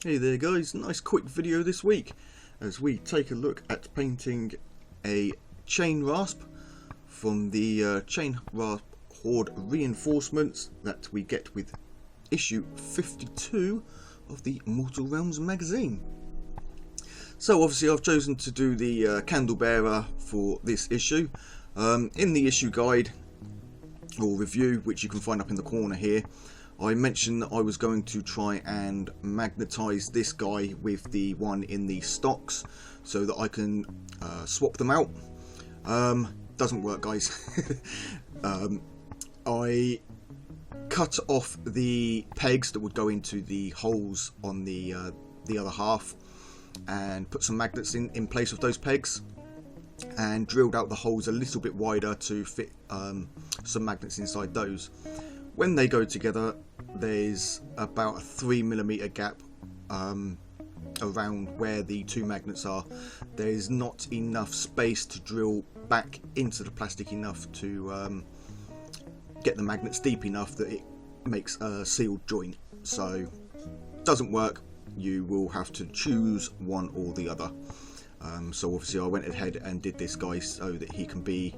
Hey there guys, nice quick video this week as we take a look at painting a Chainrasp from the Chainrasp Horde reinforcements that we get with issue 52 of the Mortal Realms magazine. So obviously I've chosen to do the candle bearer for this issue. In the issue guide or review, which you can find up in the corner here, I mentioned that I was going to try and magnetize this guy with the one in the stocks so that I can swap them out. Doesn't work, guys. I cut off the pegs that would go into the holes on the other half and put some magnets in place of those pegs, and drilled out the holes a little bit wider to fit some magnets inside those. When they go together, there's about a 3mm gap around where the two magnets are. There's not enough space to drill back into the plastic enough to get the magnets deep enough that it makes a sealed joint. So doesn't work. You will have to choose one or the other. So obviously I went ahead and did this guy so that he can be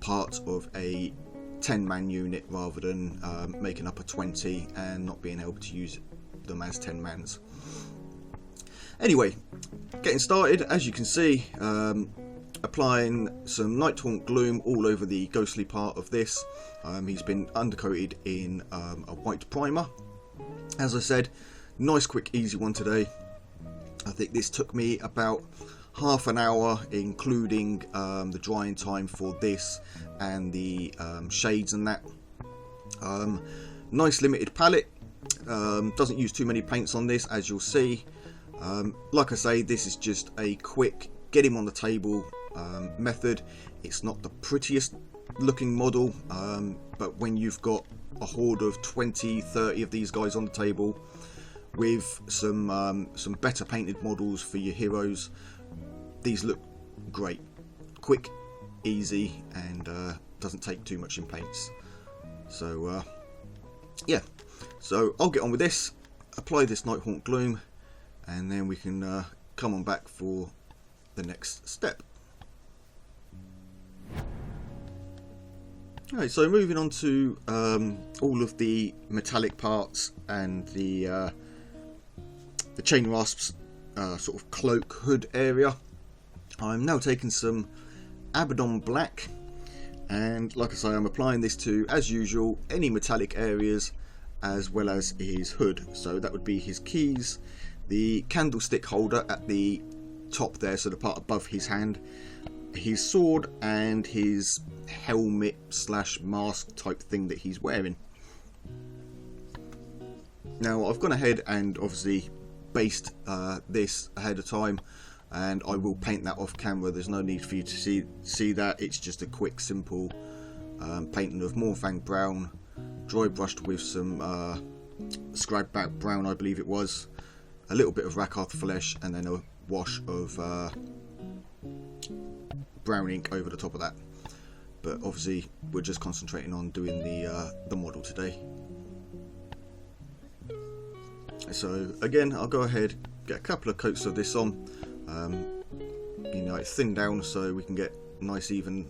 part of a 10-man unit rather than making up a 20 and not being able to use them as 10 mans. Anyway, getting started, as you can see, applying some Nighthaunt Gloom all over the ghostly part of this. He's been undercoated in a white primer. As I said, nice quick easy one today. I think this took me about half an hour, including the drying time for this and the shades and that. Nice limited palette. Doesn't use too many paints on this, as you'll see. Like I say, this is just a quick get him on the table method. It's not the prettiest looking model, but when you've got a horde of 20-30 of these guys on the table with some better painted models for your heroes, these look great. Quick, easy, and doesn't take too much in paints. So yeah, so I'll get on with this, apply this Nighthaunt Gloom, and then we can come on back for the next step. Alright, so moving on to all of the metallic parts and the Chainrasp's sort of cloak hood area. I'm now taking some Abaddon Black, and like I say, I'm applying this to, as usual, any metallic areas as well as his hood. So that would be his keys, the candlestick holder at the top there, so the part above his hand, his sword, and his helmet slash mask type thing that he's wearing. Now I've gone ahead and obviously based this ahead of time, and I will paint that off camera. There's no need for you to see that. It's just a quick simple painting of Morfang brown, dry brushed with some Scragback brown, I believe it was, a little bit of Rakarth flesh, and then a wash of brown ink over the top of that. But obviously we're just concentrating on doing the model today. So again, I'll go ahead, get a couple of coats of this on, you know, thin down so we can get nice even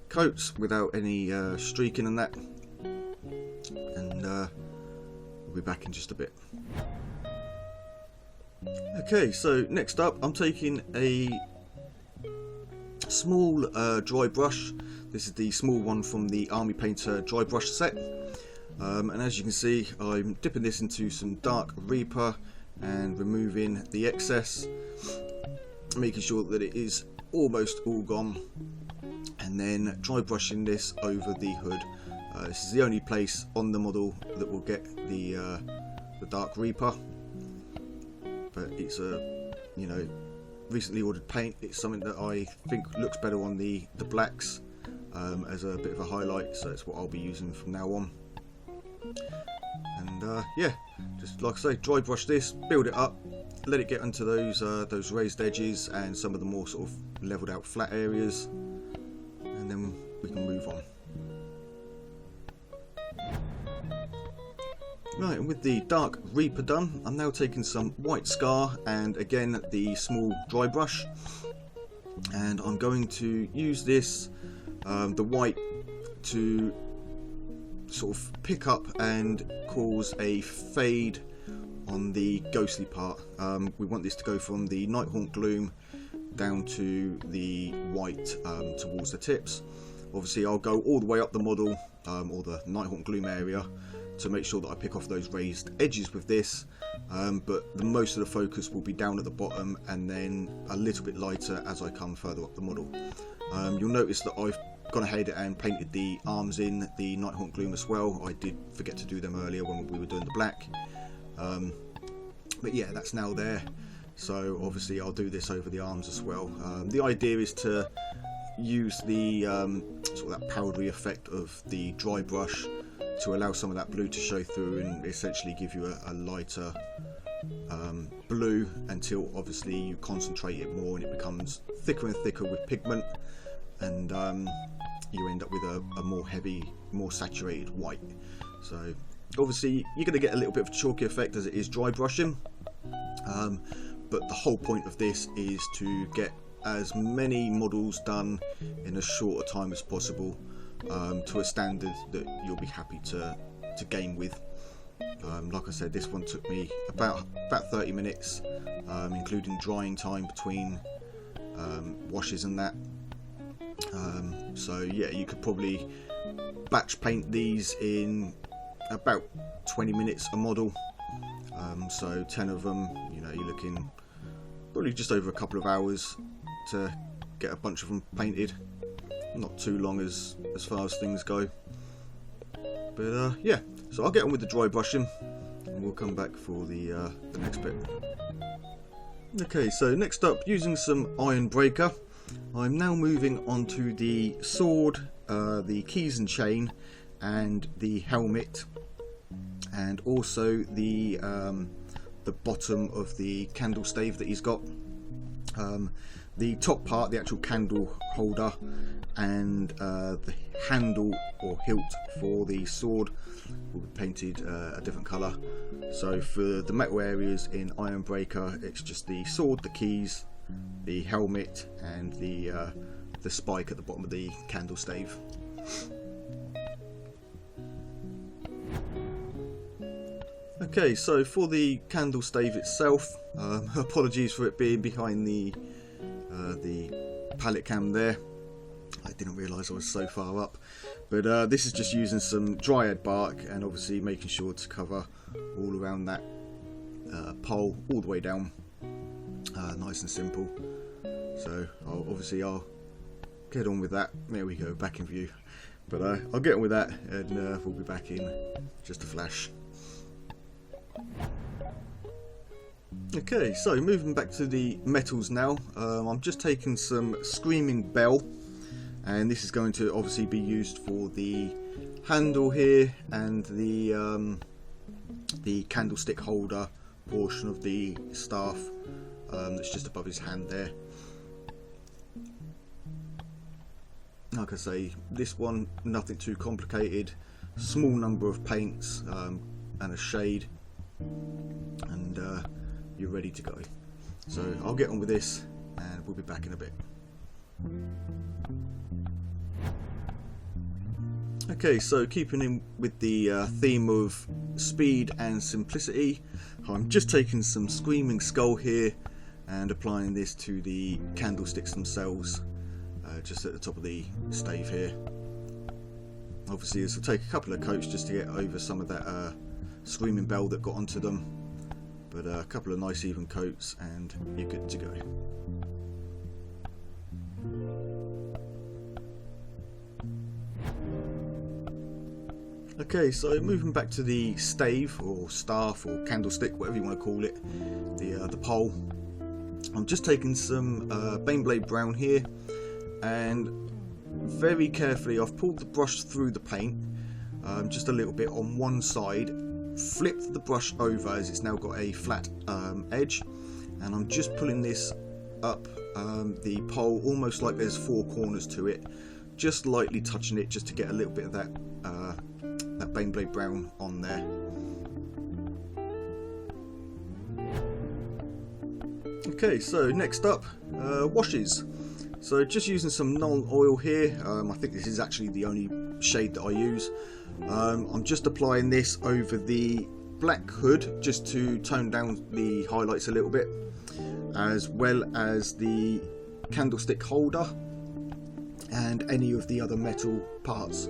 coats without any streaking and that, and we'll be back in just a bit. Okay, so next up I'm taking a small dry brush. This is the small one from the Army Painter dry brush set, and as you can see, I'm dipping this into some Dark Reaper and removing the excess, making sure that it is almost all gone, and then dry brushing this over the hood. This is the only place on the model that will get the Dark Reaper, but it's a, you know, recently ordered paint. It's something that I think looks better on the blacks as a bit of a highlight, so that's what I'll be using from now on. And yeah, just like I say, dry brush this, build it up, let it get onto those raised edges and some of the more sort of leveled out flat areas, and then we can move on. Right, and with the dark Reaper done, I'm now taking some white Scar and again the small dry brush, and I'm going to use this, the white, to sort of pick up and cause a fade on the ghostly part. We want this to go from the Nighthaunt Gloom down to the white towards the tips. Obviously I'll go all the way up the model, or the Nighthaunt Gloom area, to make sure that I pick off those raised edges with this, but the most of the focus will be down at the bottom and then a little bit lighter as I come further up the model. You'll notice that I've gone ahead and painted the arms in the Nighthaunt Gloom as well. I did forget to do them earlier when we were doing the black, but yeah, that's now there. So obviously I'll do this over the arms as well. The idea is to use the sort of that powdery effect of the dry brush to allow some of that blue to show through and essentially give you a lighter blue, until obviously you concentrate it more and it becomes thicker and thicker with pigment, and you end up with a more heavy, more saturated white. So obviously you're going to get a little bit of a chalky effect as it is dry brushing, but the whole point of this is to get as many models done in as short a time as possible, to a standard that you'll be happy to game with. Like I said, this one took me about 30 minutes, including drying time between washes and that. So yeah, you could probably batch paint these in about 20 minutes a model. So 10 of them, you know, you're looking probably just over a couple of hours to get a bunch of them painted. Not too long as far as things go, but yeah, so I'll get on with the dry brushing and we'll come back for the next bit. Okay, so next up, using some Iron Breaker, I'm now moving on to the sword, the keys and chain, and the helmet, and also the bottom of the candle stave that he's got. The top part, the actual candle holder, and the handle or hilt for the sword will be painted a different colour. So for the metal areas in Iron Breaker, it's just the sword, the keys, the helmet, and the spike at the bottom of the candle stave. Okay, so for the candle stave itself, apologies for it being behind the palette cam there. I didn't realise I was so far up, but this is just using some dryad bark and obviously making sure to cover all around that pole all the way down, nice and simple. So I'll get on with that. There we go, back in view, but I'll get on with that and we'll be back in just a flash. Okay, so moving back to the metals now, I'm just taking some Screaming Bell, and this is going to obviously be used for the handle here and the candlestick holder portion of the staff that's just above his hand there. Like I say, this one, nothing too complicated, small number of paints and a shade, and you're ready to go. So I'll get on with this and we'll be back in a bit. Okay, so keeping in with the theme of speed and simplicity, I'm just taking some Screaming Skull here and applying this to the candlesticks themselves, just at the top of the stave here. Obviously this will take a couple of coats just to get over some of that Screaming Bell that got onto them, but a couple of nice even coats and you're good to go. Okay, so moving back to the stave or staff or candlestick, whatever you want to call it, the pole. I'm just taking some Baneblade Brown here, and very carefully I've pulled the brush through the paint just a little bit on one side, flipped the brush over as it's now got a flat edge, and I'm just pulling this up the pole almost like there's four corners to it, just lightly touching it just to get a little bit of that Baneblade Brown on there. Okay, so next up, washes. So just using some Nylon oil here. I think this is actually the only shade that I use. I'm just applying this over the black hood just to tone down the highlights a little bit, as well as the candlestick holder and any of the other metal parts,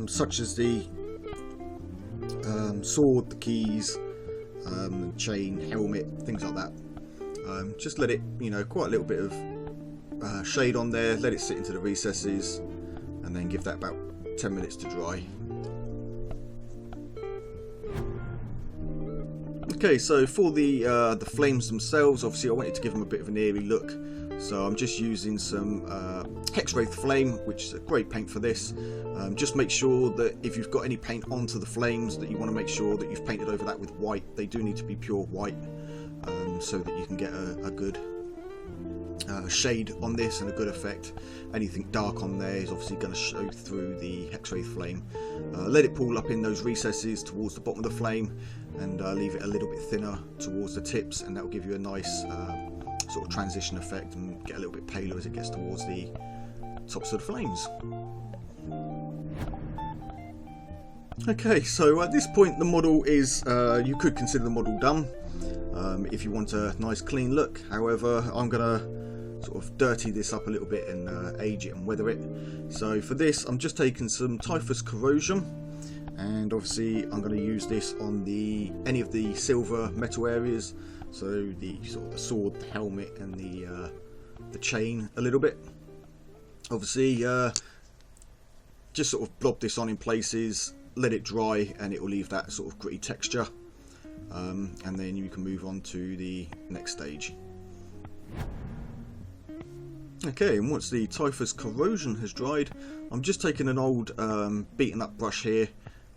such as the sword, the keys, chain, helmet, things like that. Just let it, quite a little bit of shade on there, let it sit into the recesses, and then give that about 10 minutes to dry. Okay, so for the flames themselves, obviously I wanted to give them a bit of an eerie look, so I'm just using some Hex Wraith Flame, which is a great paint for this. Just make sure that if you've got any paint onto the flames, that you want to make sure that you've painted over that with white. They do need to be pure white, so that you can get a good shade on this and a good effect. Anything dark on there is obviously going to show through the Hex Wraith Flame. Let it pool up in those recesses towards the bottom of the flame, and leave it a little bit thinner towards the tips, and that will give you a nice sort of transition effect and get a little bit paler as it gets towards the tops of the flames. Okay, so at this point the model is, you could consider the model done if you want a nice clean look. However, I'm going to sort of dirty this up a little bit and age it and weather it. So for this I'm just taking some Typhus Corrosion, and obviously I'm going to use this on any of the silver metal areas, so the sort of the sword, the helmet, and the chain a little bit. Obviously just sort of blob this on in places, let it dry, and it will leave that sort of gritty texture, and then you can move on to the next stage. Okay, and once the Typhus Corrosion has dried, I'm just taking an old beaten up brush here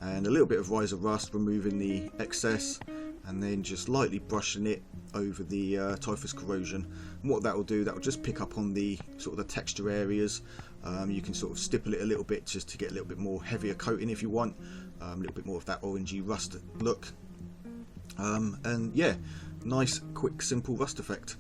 and a little bit of Riser Rust, removing the excess, and then just lightly brushing it over the Typhus Corrosion. And what that will do, that will just pick up on the sort of the texture areas. You can sort of stipple it a little bit just to get a little bit more heavier coating if you want, a little bit more of that orangey rust look, and yeah, nice quick simple rust effect.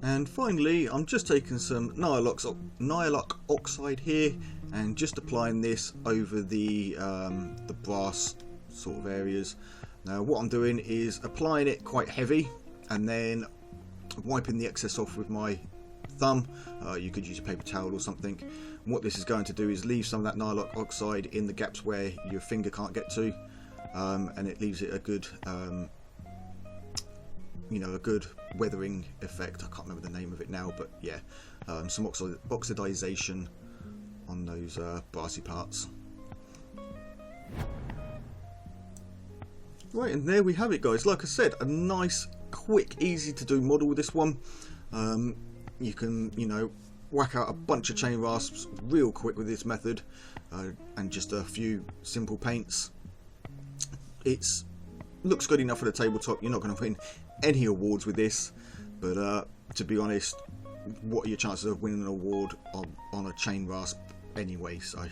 And finally, I'm just taking some Nylon Oxide here and just applying this over the brass sort of areas. Now what I'm doing is applying it quite heavy and then wiping the excess off with my thumb. You could use a paper towel or something. And what this is going to do is leave some of that Nylon Oxide in the gaps where your finger can't get to, and it leaves it a good a good weathering effect. I can't remember the name of it now, but yeah, some oxidization on those brassy parts. Right, and there we have it, guys. Like I said, a nice, quick, easy to do model with this one. You can, whack out a bunch of chain rasps real quick with this method, and just a few simple paints. It's looks good enough for the tabletop. You're not going to win any awards with this, but to be honest, what are your chances of winning an award on a chain rasp anyway? So,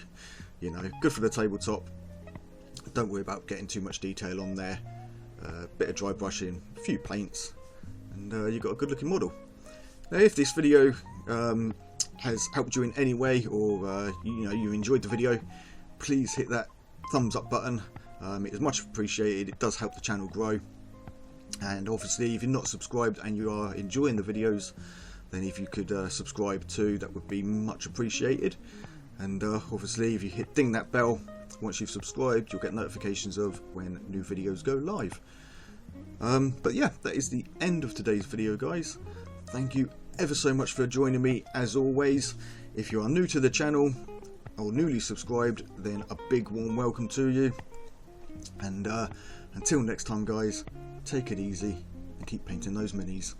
good for the tabletop. Don't worry about getting too much detail on there. Bit of dry brushing, a few paints, and you've got a good looking model. Now, if this video has helped you in any way, or you enjoyed the video, please hit that thumbs up button. It is much appreciated. It does help the channel grow. And obviously, if you're not subscribed and you are enjoying the videos, then if you could subscribe too, that would be much appreciated. And obviously, if you ding that bell once you've subscribed, you'll get notifications of when new videos go live. But yeah, that is the end of today's video, guys. Thank you ever so much for joining me as always. If you are new to the channel or newly subscribed, then a big warm welcome to you. And until next time, guys, take it easy and keep painting those minis.